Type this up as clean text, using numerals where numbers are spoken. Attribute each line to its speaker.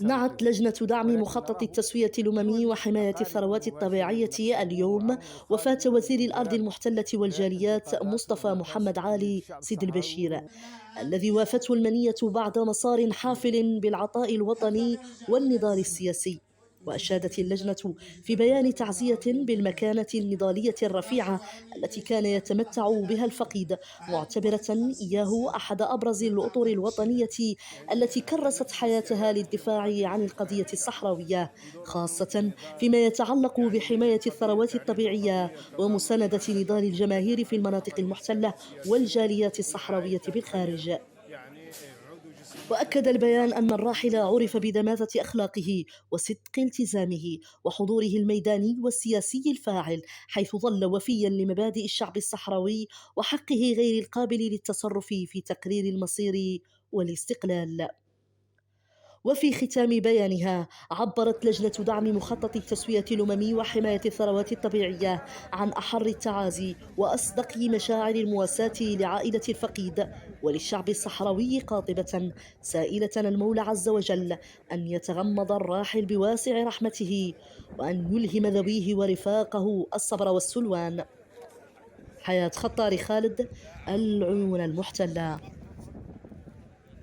Speaker 1: نعت لجنة دعم مخطط التسوية الأممي وحماية الثروات الطبيعية اليوم وفاة وزير الأرض المحتلة والجاليات مصطفى محمد علي سيد البشير، الذي وافته المنية بعد مسار حافل بالعطاء الوطني والنضال السياسي. وأشادت اللجنة في بيان تعزية بالمكانة النضالية الرفيعة التي كان يتمتع بها الفقيد، معتبرة إياه أحد أبرز الأطر الوطنية التي كرست حياتها للدفاع عن القضية الصحراوية، خاصة فيما يتعلق بحماية الثروات الطبيعية ومساندة نضال الجماهير في المناطق المحتلة والجاليات الصحراوية بالخارج. وأكد البيان أن الراحل عُرف بدماثة أخلاقه وصدق التزامه وحضوره الميداني والسياسي الفاعل، حيث ظل وفيًا لمبادئ الشعب الصحراوي وحقه غير القابل للتصرف في تقرير المصير والاستقلال. وفي ختام بيانها عبرت لجنة دعم مخطط التسوية الأممي وحماية الثروات الطبيعية عن أحر التعازي وأصدق مشاعر المواساة لعائلة الفقيد وللشعب الصحراوي، قاطبة سائلة المولى عز وجل أن يتغمض الراحل بواسع رحمته وأن يلهم ذويه ورفاقه الصبر والسلوان. حياة خطار خالد، العيون المحتلة.